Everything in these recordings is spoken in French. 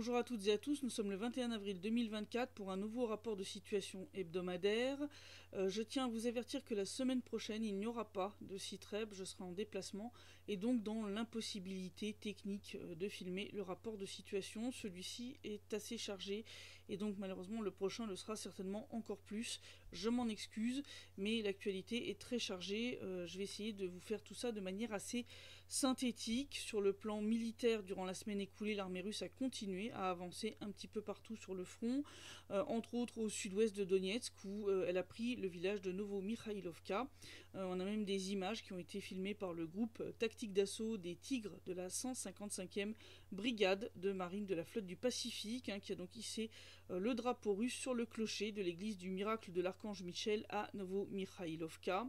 Bonjour à toutes et à tous, nous sommes le 21 avril 2024 pour un nouveau rapport de situation hebdomadaire. Je tiens à vous avertir que la semaine prochaine, il n'y aura pas de site web, je serai en déplacement et donc dans l'impossibilité technique de filmer le rapport de situation. Celui-ci est assez chargé et donc malheureusement le prochain le sera certainement encore plus. Je m'en excuse, mais l'actualité est très chargée. Je vais essayer de vous faire tout ça de manière assez synthétique. Sur le plan militaire, durant la semaine écoulée, l'armée russe a continué à avancer un petit peu partout sur le front, entre autres au sud-ouest de Donetsk où elle a pris le village de Novo-Mikhailovka. On a même des images qui ont été filmées par le groupe tactique d'assaut des Tigres de la 155e brigade de marine de la flotte du Pacifique, qui a donc hissé le drapeau russe sur le clocher de l'église du miracle de l'archange Michel à Novo-Mikhailovka.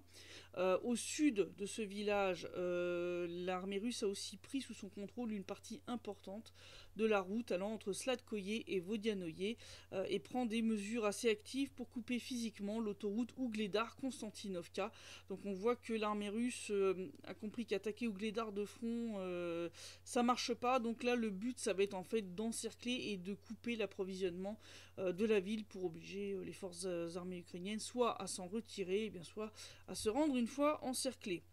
Au sud de ce village, l'armée russe a aussi pris sous son contrôle une partie importante de la route allant entre Sladkoye et Vodianoye et prend des mesures assez actives pour couper physiquement l'autoroute Ougledar-Konstantinovka. Donc on voit que l'armée russe a compris qu'attaquer Ougledar de front, ça marche pas. Donc là, le but, ça va être en fait d'encercler et de couper l'approvisionnement de la ville pour obliger les forces armées ukrainiennes soit à s'en retirer, et bien soit à se rendre une fois encerclées.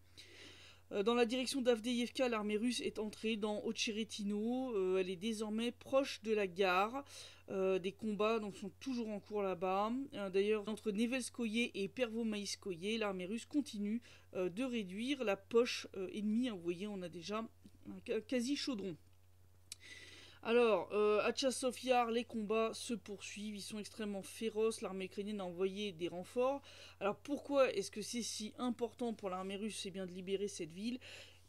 Dans la direction d'Avdiivka, l'armée russe est entrée dans Ocheretino. Elle est désormais proche de la gare. Des combats donc, sont toujours en cours là-bas. D'ailleurs, entre Nevelskoye et Pervomaïskoye, l'armée russe continue de réduire la poche ennemie. Vous voyez, on a déjà un quasi-chaudron. Alors, à Tchassov Yar, les combats se poursuivent, ils sont extrêmement féroces, l'armée ukrainienne a envoyé des renforts. Alors pourquoi est-ce que c'est si important pour l'armée russe, c'est bien de libérer cette ville?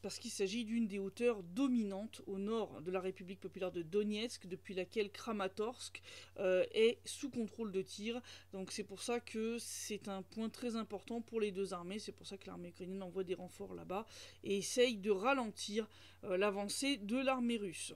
Parce qu'il s'agit d'une des hauteurs dominantes au nord de la République populaire de Donetsk, depuis laquelle Kramatorsk est sous contrôle de tir. Donc c'est pour ça que c'est un point très important pour les deux armées, c'est pour ça que l'armée ukrainienne envoie des renforts là-bas et essaye de ralentir l'avancée de l'armée russe.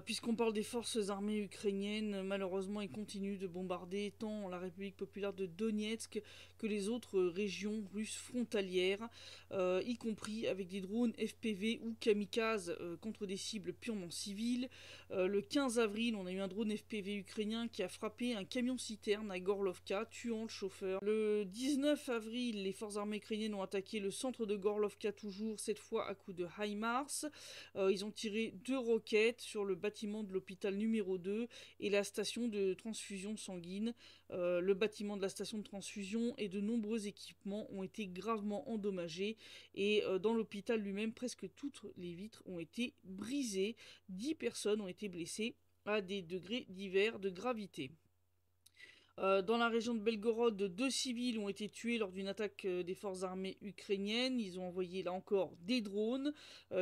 Puisqu'on parle des forces armées ukrainiennes, malheureusement, ils continuent de bombarder tant la République populaire de Donetsk que les autres régions russes frontalières, y compris avec des drones FPV ou kamikazes contre des cibles purement civiles. Le 15 avril, on a eu un drone FPV ukrainien qui a frappé un camion-citerne à Gorlovka, tuant le chauffeur. Le 19 avril, les forces armées ukrainiennes ont attaqué le centre de Gorlovka, toujours, cette fois à coups de HIMARS. Ils ont tiré 2 roquettes sur le bâtiment de l'hôpital numéro 2 et la station de transfusion sanguine. Le bâtiment de la station de transfusion et de nombreux équipements ont été gravement endommagés et dans l'hôpital lui-même, presque toutes les vitres ont été brisées. 10 personnes ont été blessées à des degrés divers de gravité. Dans la région de Belgorod, 2 civils ont été tués lors d'une attaque des forces armées ukrainiennes. Ils ont envoyé là encore des drones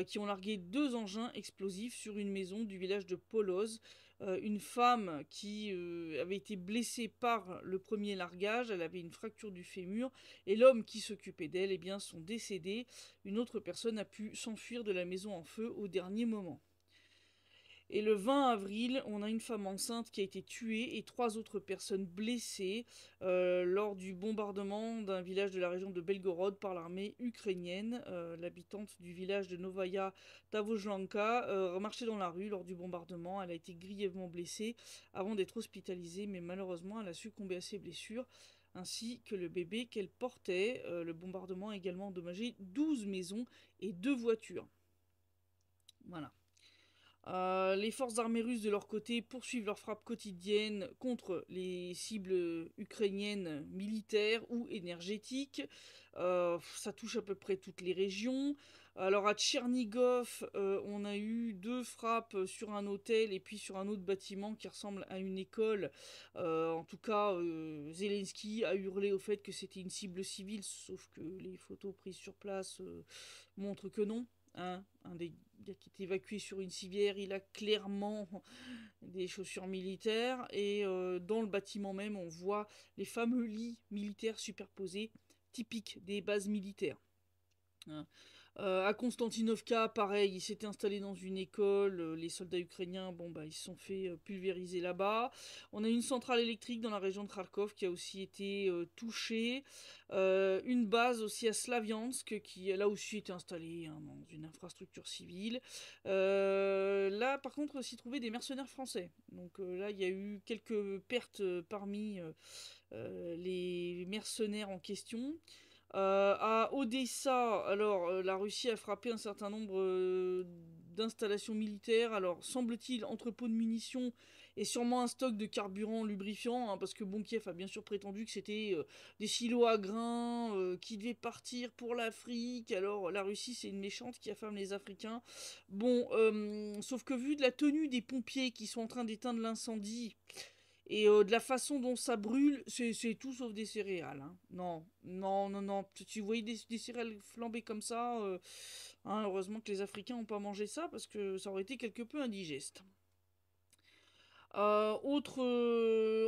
qui ont largué 2 engins explosifs sur une maison du village de Poloz. Une femme qui avait été blessée par le premier largage, elle avait une fracture du fémur, et l'homme qui s'occupait d'elle sont décédés. Une autre personne a pu s'enfuir de la maison en feu au dernier moment. Et le 20 avril, on a une femme enceinte qui a été tuée et 3 autres personnes blessées lors du bombardement d'un village de la région de Belgorod par l'armée ukrainienne. L'habitante du village de Novaya Tavojlanka marchait dans la rue lors du bombardement. Elle a été grièvement blessée avant d'être hospitalisée, mais malheureusement, elle a succombé à ses blessures ainsi que le bébé qu'elle portait. Le bombardement a également endommagé 12 maisons et 2 voitures. Voilà. Les forces armées russes, de leur côté, poursuivent leurs frappes quotidiennes contre les cibles ukrainiennes militaires ou énergétiques. Ça touche à peu près toutes les régions. Alors à Tchernigov, on a eu 2 frappes sur un hôtel et puis sur un autre bâtiment qui ressemble à une école. En tout cas, Zelensky a hurlé au fait que c'était une cible civile, sauf que les photos prises sur place montrent que non. Un des gars qui est évacué sur une civière, il a clairement des chaussures militaires. Et dans le bâtiment même, on voit les fameux lits militaires superposés, typiques des bases militaires. À Konstantinovka, pareil, ils s'étaient installés dans une école. Les soldats ukrainiens, bon, bah, ils se sont fait pulvériser là-bas. On a une centrale électrique dans la région de Kharkov qui a aussi été touchée. Une base aussi à Slaviansk qui, là aussi, été installée hein, dans une infrastructure civile. Là, par contre, s'y trouvaient des mercenaires français. Donc là, il y a eu quelques pertes parmi les mercenaires en question. À Odessa, alors la Russie a frappé un certain nombre d'installations militaires. Alors semble-t-il entrepôt de munitions et sûrement un stock de carburant lubrifiant, hein, parce que bon, Kiev a bien sûr prétendu que c'était des silos à grains qui devaient partir pour l'Afrique. Alors la Russie c'est une méchante qui affame les Africains. Bon, sauf que vu de la tenue des pompiers qui sont en train d'éteindre l'incendie, et de la façon dont ça brûle, c'est tout sauf des céréales. Hein. Non, non, non, non. Tu voyais des céréales flambées comme ça. Hein, heureusement que les Africains n'ont pas mangé ça parce que ça aurait été quelque peu indigeste. Autre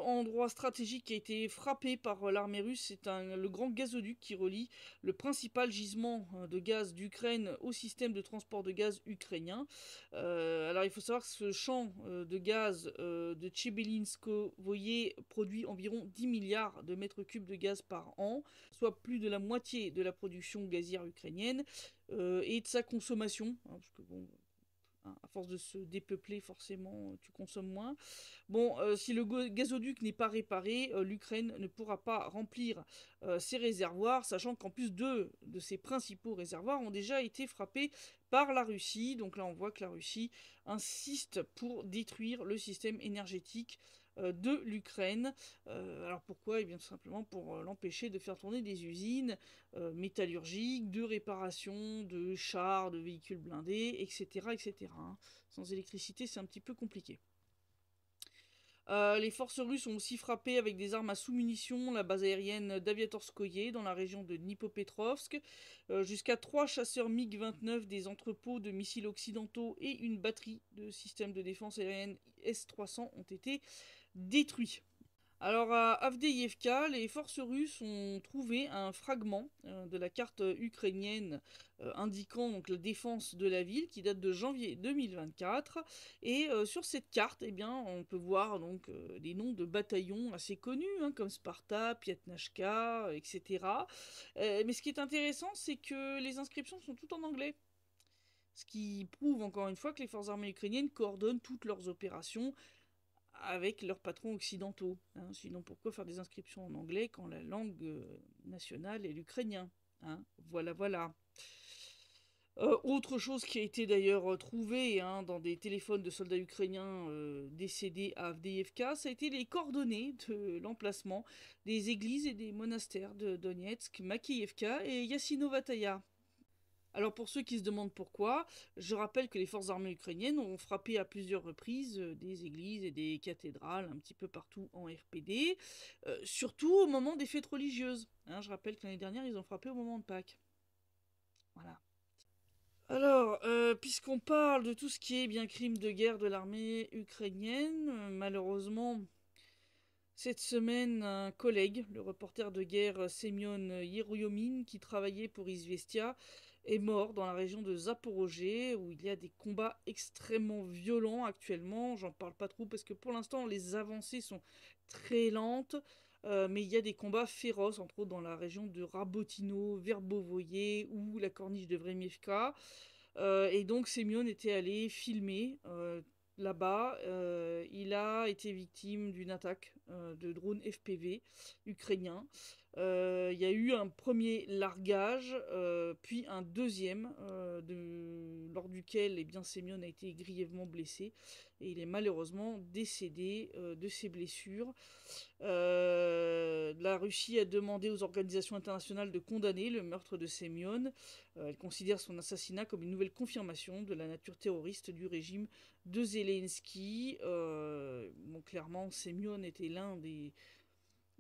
endroit stratégique qui a été frappé par l'armée russe, c'est le grand gazoduc qui relie le principal gisement de gaz d'Ukraine au système de transport de gaz ukrainien. Alors il faut savoir que ce champ de gaz de Tchebelinskovoye produit environ 10 milliards de mètres cubes de gaz par an, soit plus de la moitié de la production gazière ukrainienne et de sa consommation, hein, parce que bon, hein, à force de se dépeupler, forcément, tu consommes moins. Bon, si le gazoduc n'est pas réparé, l'Ukraine ne pourra pas remplir ses réservoirs, sachant qu'en plus deux de ses principaux réservoirs ont déjà été frappés par la Russie. Donc là, on voit que la Russie insiste pour détruire le système énergétique de l'Ukraine. Alors pourquoi? Eh bien tout simplement pour l'empêcher de faire tourner des usines métallurgiques, de réparation, de chars, de véhicules blindés, etc. etc. Hein. Sans électricité, c'est un petit peu compliqué. Les forces russes ont aussi frappé avec des armes à sous-munitions la base aérienne d'Aviatorskoye dans la région de Dnipropetrovsk. Jusqu'à 3 chasseurs MiG-29, des entrepôts de missiles occidentaux et une batterie de systèmes de défense aérienne S-300 ont été détruits. Alors à Avdiivka, les forces russes ont trouvé un fragment de la carte ukrainienne indiquant donc la défense de la ville qui date de janvier 2024. Et sur cette carte, eh bien, on peut voir donc des noms de bataillons assez connus hein, comme Sparta, Piatnashka, etc. Mais ce qui est intéressant, c'est que les inscriptions sont toutes en anglais. Ce qui prouve encore une fois que les forces armées ukrainiennes coordonnent toutes leurs opérations avec leurs patrons occidentaux. Hein. Sinon, pourquoi faire des inscriptions en anglais quand la langue nationale est l'ukrainien hein. Voilà, voilà. Autre chose qui a été d'ailleurs trouvée hein, dans des téléphones de soldats ukrainiens décédés à Avdiivka, ça a été les coordonnées de l'emplacement des églises et des monastères de Donetsk, Makiivka et Yassinovataya. Alors pour ceux qui se demandent pourquoi, je rappelle que les forces armées ukrainiennes ont frappé à plusieurs reprises des églises et des cathédrales un petit peu partout en RPD, surtout au moment des fêtes religieuses. Hein, je rappelle que l'année dernière, ils ont frappé au moment de Pâques. Voilà. Alors, puisqu'on parle de tout ce qui est bien crime de guerre de l'armée ukrainienne, malheureusement, cette semaine, un collègue, le reporter de guerre Semyon Yeroyomin, qui travaillait pour Izvestia, est mort dans la région de Zaporozhye, où il y a des combats extrêmement violents actuellement. J'en parle pas trop parce que pour l'instant, les avancées sont très lentes. Mais il y a des combats féroces, entre autres dans la région de Rabotino, Verbovoye ou la corniche de Vremivka. Et donc Semyon était allé filmer là-bas. Il a été victime d'une attaque de drone FPV ukrainien. Il y a eu un premier largage, puis un deuxième, lors duquel eh bien, Semyon a été grièvement blessé et il est malheureusement décédé de ses blessures. La Russie a demandé aux organisations internationales de condamner le meurtre de Semyon. Elle considère son assassinat comme une nouvelle confirmation de la nature terroriste du régime de Zelensky. Bon, clairement, Semyon était l'un des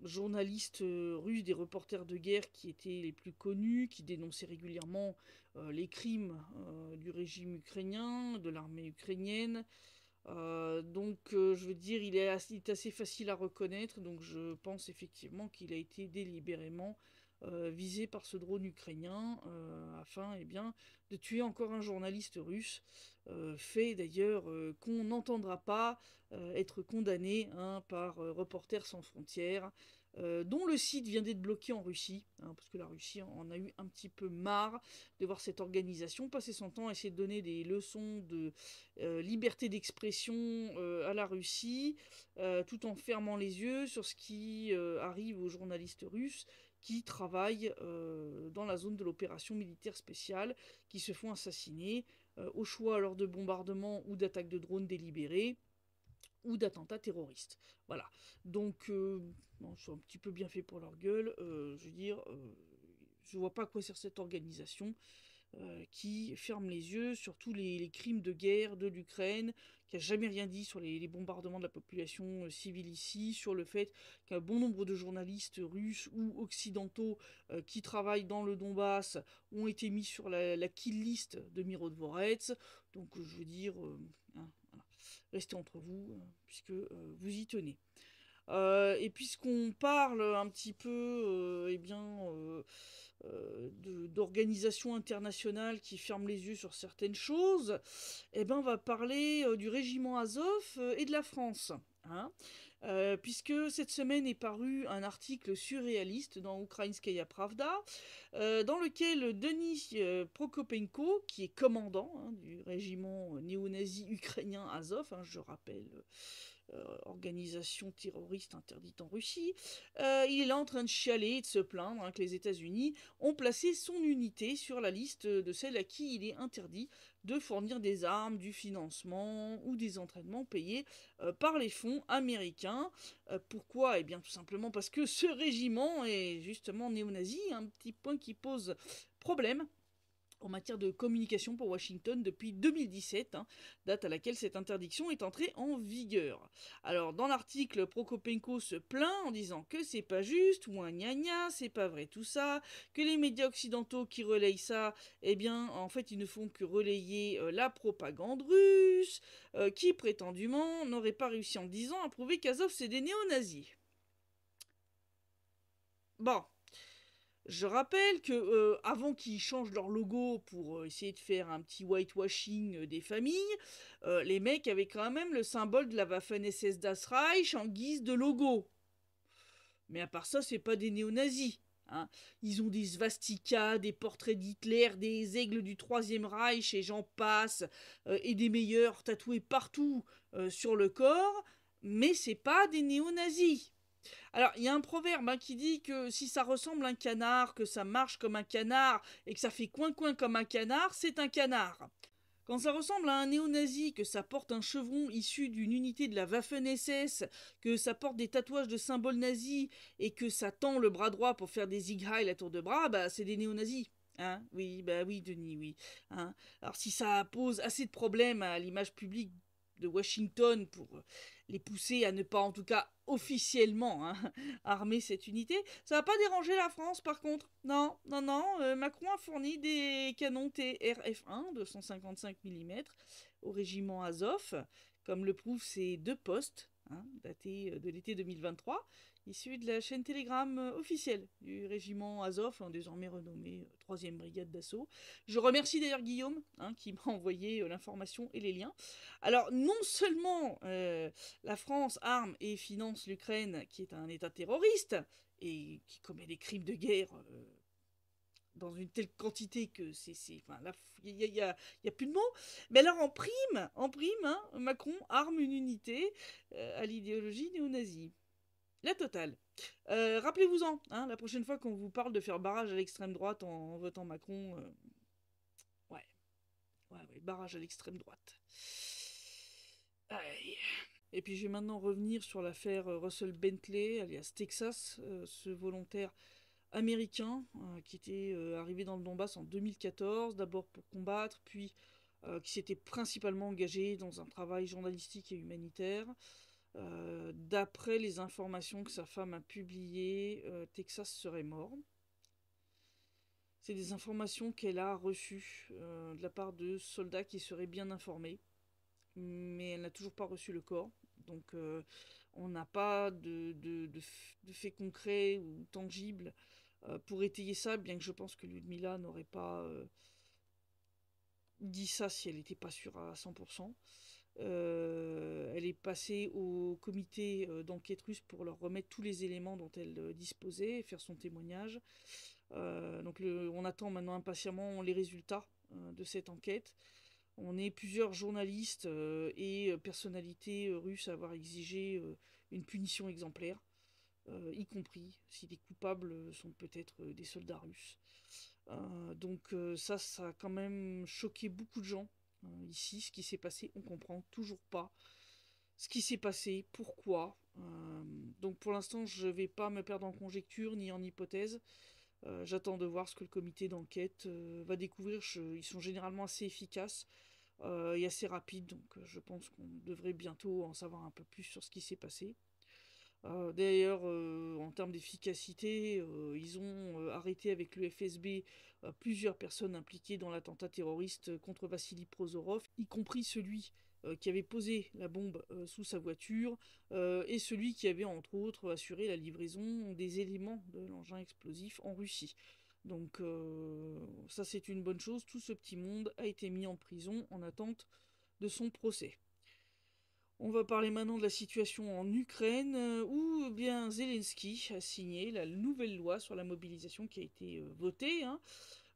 journalistes russes, des reporters de guerre qui étaient les plus connus, qui dénonçaient régulièrement les crimes du régime ukrainien, de l'armée ukrainienne. Donc, je veux dire, il est assez facile à reconnaître, donc je pense effectivement qu'il a été délibérément visé par ce drone ukrainien afin bien, de tuer encore un journaliste russe, fait d'ailleurs qu'on n'entendra pas être condamné par Reporters sans frontières, dont le site vient d'être bloqué en Russie, parce que la Russie en a eu un petit peu marre de voir cette organisation passer son temps à essayer de donner des leçons de liberté d'expression à la Russie, tout en fermant les yeux sur ce qui arrive aux journalistes russes qui travaillent dans la zone de l'opération militaire spéciale, qui se font assassiner, au choix lors de bombardements ou d'attaques de drones délibérées, ou d'attentats terroristes. Voilà. Donc, bon, ils sont un petit peu bien faits pour leur gueule. Je veux dire, je vois pas à quoi sert cette organisation qui ferme les yeux sur tous les crimes de guerre de l'Ukraine, qui a jamais rien dit sur les bombardements de la population civile ici, sur le fait qu'un bon nombre de journalistes russes ou occidentaux qui travaillent dans le Donbass ont été mis sur la kill list de Miro Dvorets. Donc je veux dire, voilà. Restez entre vous, puisque vous y tenez. Et puisqu'on parle un petit peu d'organisations internationales qui ferment les yeux sur certaines choses, on va parler du régiment Azov et de la France. Puisque cette semaine est paru un article surréaliste dans Ukrainskaya Pravda, dans lequel Denis Prokopenko, qui est commandant du régiment néo-nazi ukrainien Azov, je rappelle, organisation terroriste interdite en Russie, il est là en train de chialer et de se plaindre que les États-Unis ont placé son unité sur la liste de celles à qui il est interdit de fournir des armes, du financement ou des entraînements payés par les fonds américains. Pourquoi? Eh bien tout simplement parce que ce régiment est justement néo-nazi, un petit point qui pose problème en matière de communication pour Washington depuis 2017, date à laquelle cette interdiction est entrée en vigueur. Alors, dans l'article, Prokopenko se plaint en disant que c'est pas juste, ou un gna-gna, c'est pas vrai tout ça, que les médias occidentaux qui relayent ça, en fait, ils ne font que relayer la propagande russe, qui prétendument n'aurait pas réussi en 10 ans à prouver qu'Azov c'est des néo-nazis. Bon. Je rappelle que avant qu'ils changent leur logo pour essayer de faire un petit whitewashing des familles, les mecs avaient quand même le symbole de la Waffen-SS Das Reich en guise de logo. Mais à part ça, c'est pas des néo-nazis. Ils ont des svastikas, des portraits d'Hitler, des aigles du Troisième Reich et j'en passe, et des meilleurs tatoués partout sur le corps, mais c'est pas des néo-nazis. Alors, il y a un proverbe qui dit que si ça ressemble à un canard, que ça marche comme un canard et que ça fait coin-coin comme un canard, c'est un canard. Quand ça ressemble à un néo-nazi, que ça porte un chevron issu d'une unité de la Waffen-SS, que ça porte des tatouages de symboles nazis et que ça tend le bras droit pour faire des zigzags à tour de bras, c'est des néo-nazis. Oui, oui, Denis, oui. Alors, si ça pose assez de problèmes à l'image publique de Washington pour les pousser à ne pas, en tout cas officiellement, armer cette unité. Ça va pas déranger la France, par contre. Non. Macron a fourni des canons TRF-1 de 155 mm au régiment Azov, comme le prouvent ces deux postes, datés de l'été 2023, issus de la chaîne Telegram officielle du régiment Azov, désormais renommé 3e brigade d'assaut. Je remercie d'ailleurs Guillaume, qui m'a envoyé l'information et les liens. Alors, non seulement la France arme et finance l'Ukraine, qui est un État terroriste, et qui commet des crimes de guerre dans une telle quantité que il y a plus de mots. Mais alors, en prime, Macron arme une unité à l'idéologie néo-nazie. La totale. Rappelez-vous-en, la prochaine fois qu'on vous parle de faire barrage à l'extrême droite en votant Macron, ouais, barrage à l'extrême droite. Aïe. Et puis je vais maintenant revenir sur l'affaire Russell Bentley, alias Texas, ce volontaire américain qui était arrivé dans le Donbass en 2014, d'abord pour combattre, puis qui s'était principalement engagé dans un travail journalistique et humanitaire. D'après les informations que sa femme a publiées, Texas serait mort. C'est des informations qu'elle a reçues de la part de soldats qui seraient bien informés, mais elle n'a toujours pas reçu le corps. Donc on n'a pas de faits concrets ou tangibles Pour étayer ça, bien que je pense que Lyudmila n'aurait pas dit ça si elle n'était pas sûre à 100%. Elle est passée au comité d'enquête russe pour leur remettre tous les éléments dont elle disposait et faire son témoignage. Donc on attend maintenant impatiemment les résultats de cette enquête. On est plusieurs journalistes et personnalités russes à avoir exigé une punition exemplaire, y compris si les coupables sont peut-être des soldats russes. Donc ça a quand même choqué beaucoup de gens ici, ce qui s'est passé. On comprend toujours pas ce qui s'est passé, pourquoi. Donc pour l'instant, je ne vais pas me perdre en conjectures ni en hypothèses. J'attends de voir ce que le comité d'enquête va découvrir. Ils sont généralement assez efficaces et assez rapides, donc je pense qu'on devrait bientôt en savoir un peu plus sur ce qui s'est passé. D'ailleurs, en termes d'efficacité, ils ont arrêté avec le FSB plusieurs personnes impliquées dans l'attentat terroriste contre Vassili Prozorov, y compris celui qui avait posé la bombe sous sa voiture et celui qui avait entre autres assuré la livraison des éléments de l'engin explosif en Russie. Donc ça c'est une bonne chose, tout ce petit monde a été mis en prison en attente de son procès. On va parler maintenant de la situation en Ukraine, où bien Zelensky a signé la nouvelle loi sur la mobilisation qui a été votée.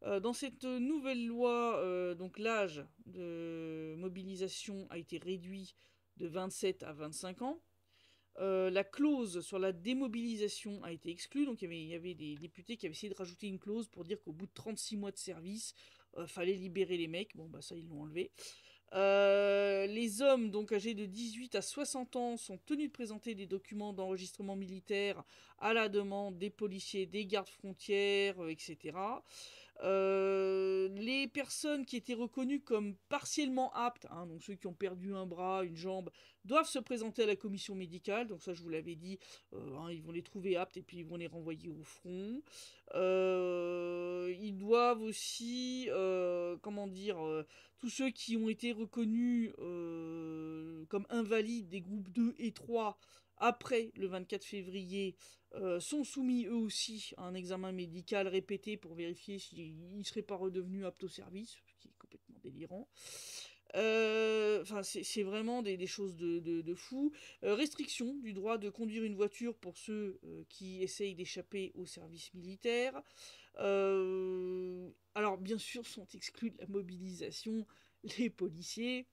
Dans cette nouvelle loi, donc l'âge de mobilisation a été réduit de 27 à 25 ans. La clause sur la démobilisation a été exclue, donc il y avait des députés qui avaient essayé de rajouter une clause pour dire qu'au bout de 36 mois de service, fallait libérer les mecs. Bon, bah ça, ils l'ont enlevé. Les hommes donc âgés de 18 à 60 ans sont tenus de présenter des documents d'enregistrement militaire à la demande des policiers, des gardes frontières, etc. Les personnes qui étaient reconnues comme partiellement aptes, donc ceux qui ont perdu un bras, une jambe, doivent se présenter à la commission médicale. Donc ça, je vous l'avais dit, ils vont les trouver aptes et puis ils vont les renvoyer au front. Ils doivent aussi, comment dire, tous ceux qui ont été reconnus comme invalides des groupes 2 et 3 après le 24 février sont soumis eux aussi à un examen médical répété pour vérifier s'ils ne seraient pas redevenus aptes au service, ce qui est complètement délirant. Enfin, c'est vraiment des choses de fou. Restriction du droit de conduire une voiture pour ceux qui essayent d'échapper au service militaire. Alors, bien sûr, sont exclus de la mobilisation les policiers,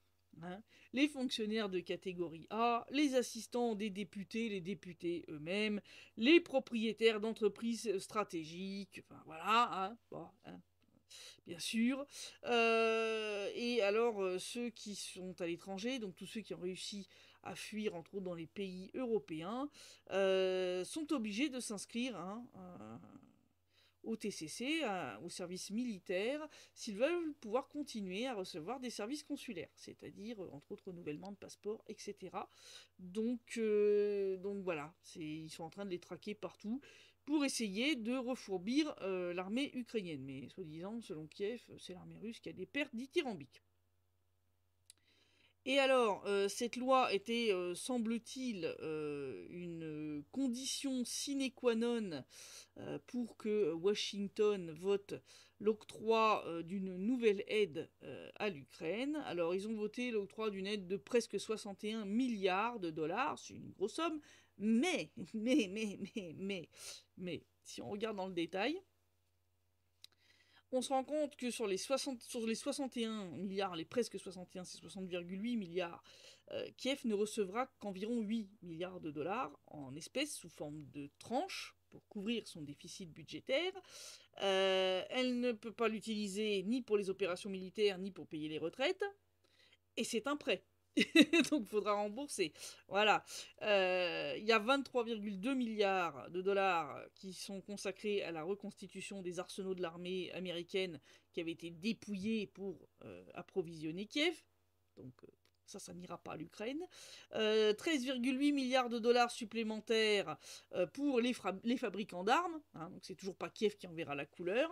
les fonctionnaires de catégorie A, les assistants des députés, les députés eux-mêmes, les propriétaires d'entreprises stratégiques, enfin voilà, bon, bien sûr. Et alors, ceux qui sont à l'étranger, donc tous ceux qui ont réussi à fuir, entre autres dans les pays européens, sont obligés de s'inscrire au TCC, au service militaire, s'ils veulent pouvoir continuer à recevoir des services consulaires, c'est-à-dire, entre autres, renouvellement de passeport, etc. Donc voilà, ils sont en train de les traquer partout pour essayer de refourbir l'armée ukrainienne. Mais soi-disant, selon Kiev, c'est l'armée russe qui a des pertes dithyrambiques. Et alors, cette loi était, semble-t-il, une condition sine qua non pour que Washington vote l'octroi d'une nouvelle aide à l'Ukraine. Alors, ils ont voté l'octroi d'une aide de presque 61 milliards de dollars, c'est une grosse somme, mais, si on regarde dans le détail, on se rend compte que sur les 61 milliards, les presque 61, c'est 60,8 milliards, Kiev ne recevra qu'environ 8 milliards de dollars en espèces sous forme de tranches pour couvrir son déficit budgétaire. Elle ne peut pas l'utiliser ni pour les opérations militaires, ni pour payer les retraites. Et c'est un prêt. Donc il faudra rembourser. Voilà. Il y a 23,2 milliards de dollars qui sont consacrés à la reconstitution des arsenaux de l'armée américaine qui avaient été dépouillés pour approvisionner Kiev. Donc ça n'ira pas à l'Ukraine. 13,8 milliards de dollars supplémentaires pour les fabricants d'armes, hein, donc c'est toujours pas Kiev qui enverra la couleur,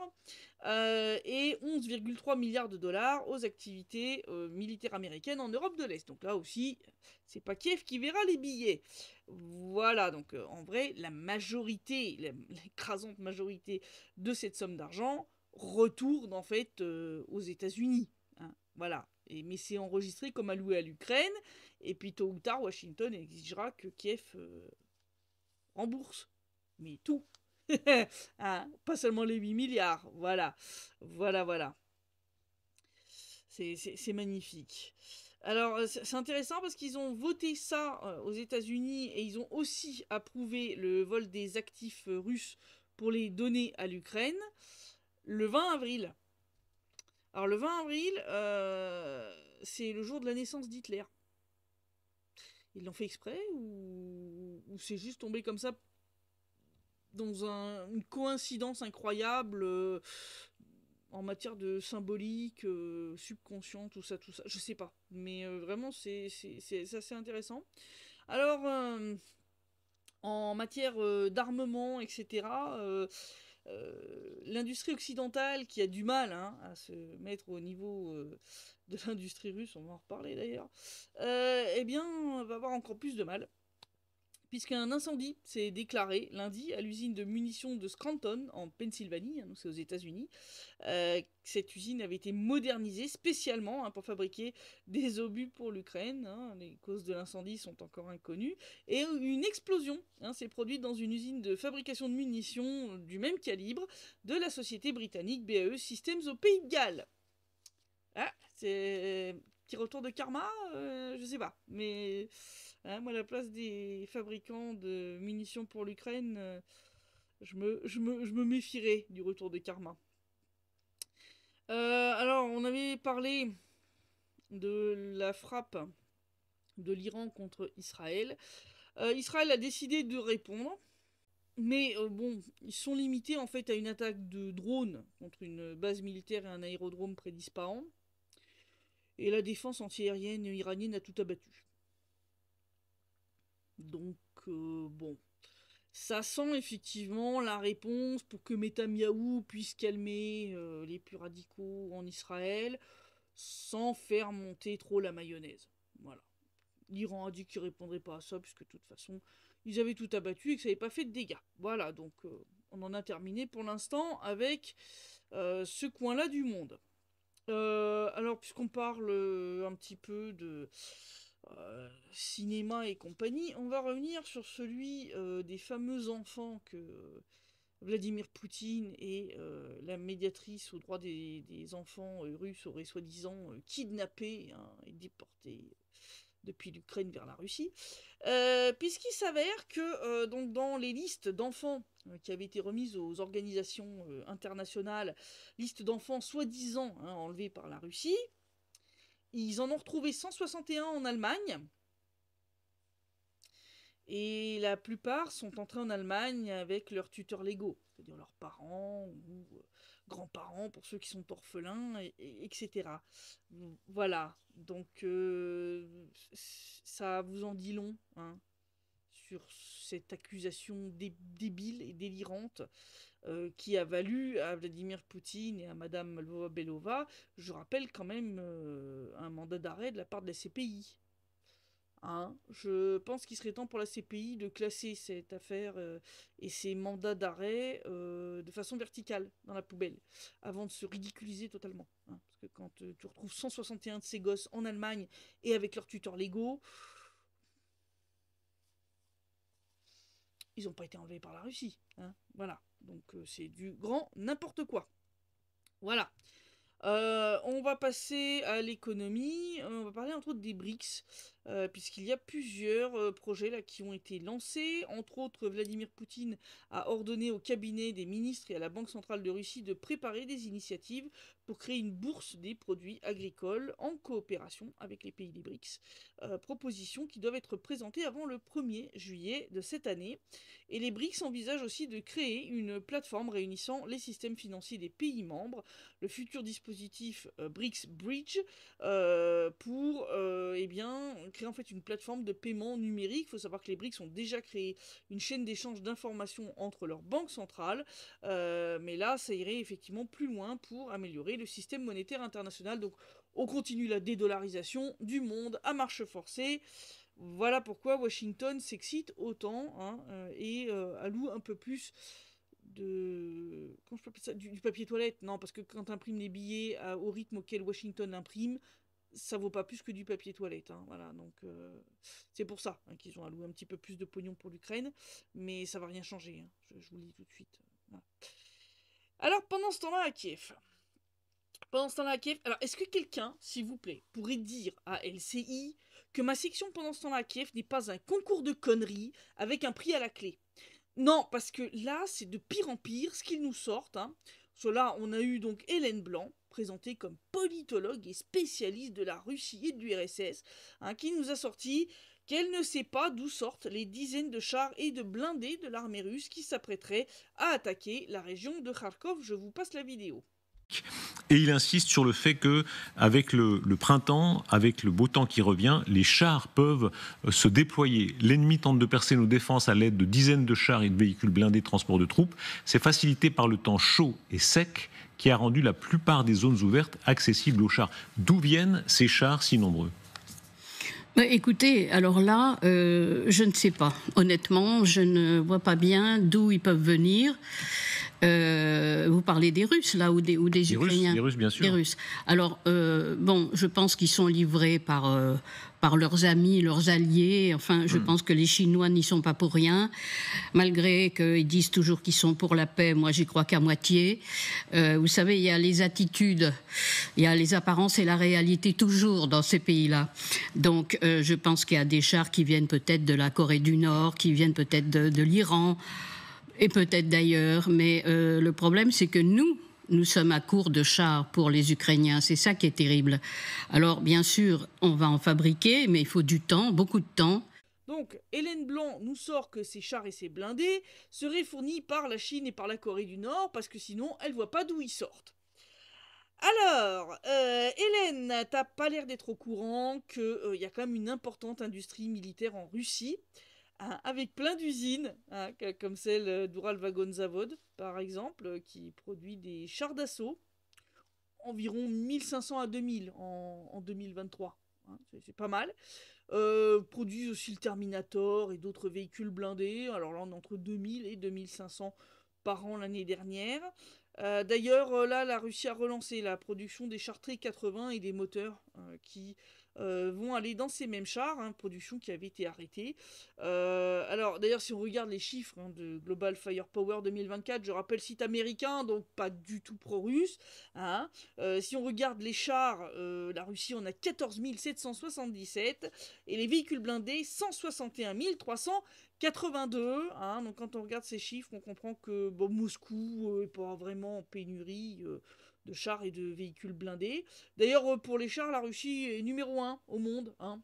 et 11,3 milliards de dollars aux activités militaires américaines en Europe de l'Est. Donc là aussi, c'est pas Kiev qui verra les billets. Voilà, donc en vrai, la majorité, l'écrasante majorité de cette somme d'argent retourne en fait aux États-Unis. Hein, voilà. Mais c'est enregistré comme alloué à l'Ukraine, et puis tôt ou tard, Washington exigera que Kiev rembourse. Mais tout. Hein, pas seulement les 8 milliards. Voilà. Voilà, voilà. C'est magnifique. Alors, c'est intéressant parce qu'ils ont voté ça aux États-Unis et ils ont aussi approuvé le vol des actifs russes pour les donner à l'Ukraine le 20 avril. Alors, le 20 avril, c'est le jour de la naissance d'Hitler. Ils l'ont fait exprès ou c'est juste tombé comme ça dans une coïncidence incroyable en matière de symbolique, subconscient, tout ça, je sais pas. Mais vraiment, c'est assez intéressant. Alors, en matière d'armement, etc., l'industrie occidentale qui a du mal à se mettre au niveau de l'industrie russe, on va en reparler d'ailleurs, eh bien, va avoir encore plus de mal. Puisqu'un incendie s'est déclaré lundi à l'usine de munitions de Scranton, en Pennsylvanie, donc c'est aux États-Unis. Cette usine avait été modernisée spécialement pour fabriquer des obus pour l'Ukraine. Les causes de l'incendie sont encore inconnues. Et une explosion s'est produite dans une usine de fabrication de munitions du même calibre de la société britannique BAE Systems au Pays de Galles. Ah, c'est petit retour de karma, je sais pas. Mais moi, à la place des fabricants de munitions pour l'Ukraine, je me méfierais du retour de karma. Alors, on avait parlé de la frappe de l'Iran contre Israël. Israël a décidé de répondre. Mais bon, ils sont limités en fait à une attaque de drone contre une base militaire et un aérodrome près d'Ispahan. Et la défense antiaérienne iranienne a tout abattu. Donc, bon. Ça sent effectivement la réponse pour que Netanyahou puisse calmer les plus radicaux en Israël sans faire monter trop la mayonnaise. Voilà. L'Iran a dit qu'il ne répondrait pas à ça, puisque de toute façon, ils avaient tout abattu et que ça n'avait pas fait de dégâts. Voilà, donc on en a terminé pour l'instant avec ce coin-là du monde. Alors, puisqu'on parle un petit peu de cinéma et compagnie, on va revenir sur celui des fameux enfants que Vladimir Poutine et la médiatrice aux droits des enfants russes auraient soi-disant kidnappés et déportés depuis l'Ukraine vers la Russie, puisqu'il s'avère que donc dans les listes d'enfants qui avaient été remises aux organisations internationales, listes d'enfants soi-disant enlevés par la Russie, ils en ont retrouvé 161 en Allemagne, et la plupart sont entrés en Allemagne avec leurs tuteurs légaux, c'est-à-dire leurs parents ou grands-parents pour ceux qui sont orphelins, etc. Voilà, donc ça vous en dit long sur cette accusation débile et délirante qui a valu à Vladimir Poutine et à Madame Lvova-Belova, je rappelle quand même un mandat d'arrêt de la part de la CPI. Je pense qu'il serait temps pour la CPI de classer cette affaire et ces mandats d'arrêt de façon verticale dans la poubelle, avant de se ridiculiser totalement. Parce que quand tu retrouves 161 de ces gosses en Allemagne et avec leurs tuteurs légaux, ils n'ont pas été enlevés par la Russie. Voilà. Donc c'est du grand n'importe quoi. Voilà. On va passer à l'économie. On va parler entre autres des BRICS. puisqu'il y a plusieurs projets là, qui ont été lancés. Entre autres, Vladimir Poutine a ordonné au cabinet des ministres et à la Banque centrale de Russie de préparer des initiatives pour créer une bourse des produits agricoles en coopération avec les pays des BRICS. Propositions qui doivent être présentées avant le 1er juillet de cette année. Et les BRICS envisagent aussi de créer une plateforme réunissant les systèmes financiers des pays membres, le futur dispositif BRICS Bridge, pour eh bien, créer en fait une plateforme de paiement numérique. Il faut savoir que les BRICS ont déjà créé une chaîne d'échange d'informations entre leurs banques centrales, mais là, ça irait effectivement plus loin pour améliorer le système monétaire international. Donc, on continue la dédollarisation du monde à marche forcée. Voilà pourquoi Washington s'excite autant, hein, et alloue un peu plus de... Comment je peux appeler ça, du papier toilette. Non, parce que quand tu imprimes les billets au rythme auquel Washington imprime, ça vaut pas plus que du papier toilette. Hein, voilà, donc c'est pour ça, hein, qu'ils ont alloué un petit peu plus de pognon pour l'Ukraine, mais ça va rien changer. Hein, je vous le dis tout de suite. Voilà. Alors, pendant ce temps-là, à Kiev... Alors, est-ce que quelqu'un, s'il vous plaît, pourrait dire à LCI que ma section pendant ce temps-là à Kiev n'est pas un concours de conneries avec un prix à la clé? Non, parce que là, c'est de pire en pire ce qu'ils nous sortent. Hein. Là, on a eu donc Hélène Blanc, présentée comme politologue et spécialiste de la Russie et de l'URSS, hein, qui nous a sorti qu'elle ne sait pas d'où sortent les dizaines de chars et de blindés de l'armée russe qui s'apprêteraient à attaquer la région de Kharkov. Je vous passe la vidéo. Et il insiste sur le fait que, avec le printemps, avec le beau temps qui revient, les chars peuvent se déployer. L'ennemi tente de percer nos défenses à l'aide de dizaines de chars et de véhicules blindés de transport de troupes. C'est facilité par le temps chaud et sec qui a rendu la plupart des zones ouvertes accessibles aux chars. D'où viennent ces chars si nombreux ? Écoutez, alors là, je ne sais pas. Honnêtement, je ne vois pas bien d'où ils peuvent venir. Vous parlez des Russes, là, ou des Ukrainiens? Les Russes, bien sûr. Des Russes. Alors, bon, je pense qu'ils sont livrés par leurs amis, leurs alliés. Enfin, je pense que les Chinois n'y sont pas pour rien. Malgré qu'ils disent toujours qu'ils sont pour la paix, moi, j'y crois qu'à moitié. Vous savez, il y a les attitudes, il y a les apparences et la réalité toujours dans ces pays-là. Donc, je pense qu'il y a des chars qui viennent peut-être de la Corée du Nord, qui viennent peut-être de l'Iran, et peut-être d'ailleurs, mais le problème, c'est que nous sommes à court de chars pour les Ukrainiens. C'est ça qui est terrible. Alors, bien sûr, on va en fabriquer, mais il faut du temps, beaucoup de temps. Donc, Hélène Blanc nous sort que ces chars et ces blindés seraient fournis par la Chine et par la Corée du Nord, parce que sinon, elle voit pas d'où ils sortent. Alors, Hélène, t'as pas l'air d'être au courant qu'il y a quand même une importante industrie militaire en Russie, hein, avec plein d'usines, hein, comme celle d'Uralvagonzavod, par exemple, qui produit des chars d'assaut, environ 1500 à 2000 en 2023. Hein, c'est pas mal. Produisent aussi le Terminator et d'autres véhicules blindés. Alors là, on est entre 2000 et 2500 par an l'année dernière. D'ailleurs, là, la Russie a relancé la production des chars TR-80 et des moteurs qui vont aller dans ces mêmes chars, hein, production qui avait été arrêtée. Alors, d'ailleurs, si on regarde les chiffres, hein, de Global Firepower 2024, je rappelle site américain, donc pas du tout pro-russe. Hein. Si on regarde les chars, la Russie en a 14 777 et les véhicules blindés 161 382. Hein. Donc quand on regarde ces chiffres, on comprend que bon, Moscou n'est pas vraiment en pénurie de chars et de véhicules blindés. D'ailleurs, pour les chars, la Russie est numéro 1 au monde. Hein.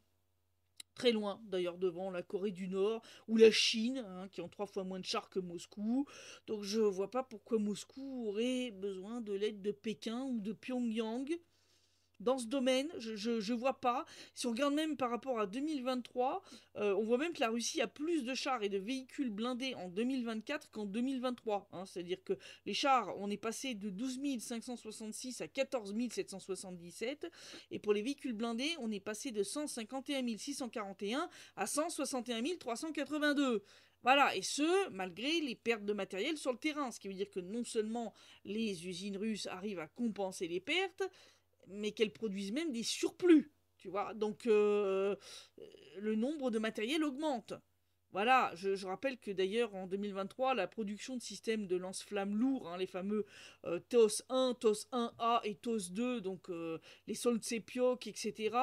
Très loin, d'ailleurs, devant la Corée du Nord ou la Chine, hein, qui ont 3 fois moins de chars que Moscou. Donc je vois pas pourquoi Moscou aurait besoin de l'aide de Pékin ou de Pyongyang. Dans ce domaine, je vois pas. Si on regarde même par rapport à 2023, on voit même que la Russie a plus de chars et de véhicules blindés en 2024 qu'en 2023. Hein. C'est-à-dire que les chars, on est passé de 12 566 à 14 777. Et pour les véhicules blindés, on est passé de 151 641 à 161 382. Voilà, et ce, malgré les pertes de matériel sur le terrain. Ce qui veut dire que non seulement les usines russes arrivent à compenser les pertes, mais qu'elles produisent même des surplus, tu vois. Donc, le nombre de matériel augmente. Voilà, je rappelle que d'ailleurs en 2023, la production de systèmes de lance-flammes lourds, hein, les fameux TOS 1, TOS 1A et TOS 2, donc les Soltsepiok, etc.,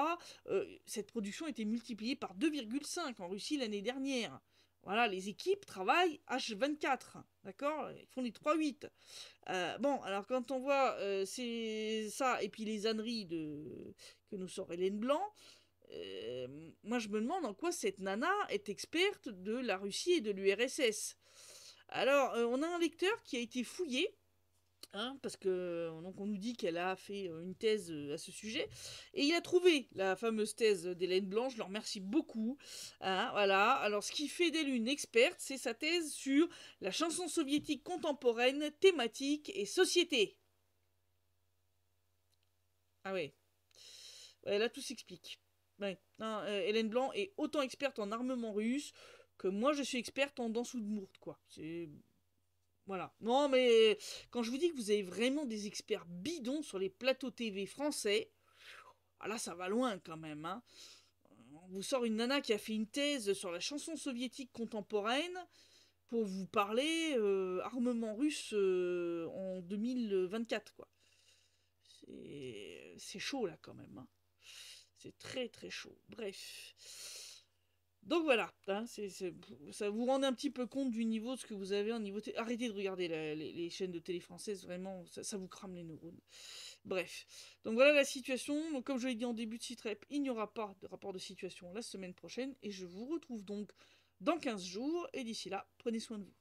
cette production a été multipliée par 2,5 en Russie l'année dernière. Voilà, les équipes travaillent H24, d'accord? Ils font les 3-8. Bon, alors quand on voit c'est ça, et puis les âneries que nous sort Hélène Blanc, moi je me demande en quoi cette nana est experte de la Russie et de l'URSS. Alors, on a un lecteur qui a été fouillé, hein, parce que donc on nous dit qu'elle a fait une thèse à ce sujet, et il a trouvé la fameuse thèse d'Hélène Blanc, je le remercie beaucoup. Hein, voilà, alors ce qui fait d'elle une experte, c'est sa thèse sur la chanson soviétique contemporaine, thématique et société. Ah ouais, ouais là tout s'explique. Ouais. Non, Hélène Blanc est autant experte en armement russe que moi je suis experte en danse ou de mourte, quoi. C'est. Voilà. Non, mais quand je vous dis que vous avez vraiment des experts bidons sur les plateaux TV français, ah là ça va loin quand même, hein. On vous sort une nana qui a fait une thèse sur la chanson soviétique contemporaine pour vous parler armement russe en 2024, quoi. C'est chaud là quand même, hein. C'est très très chaud. Bref. Donc voilà, hein, ça vous rend un petit peu compte du niveau de ce que vous avez en niveau. Arrêtez de regarder les chaînes de télé françaises, vraiment, ça vous crame les neurones. Bref, donc voilà la situation. Donc, comme je l'ai dit en début de Sitrep, il n'y aura pas de rapport de situation la semaine prochaine, et je vous retrouve donc dans 15 jours, et d'ici là, prenez soin de vous.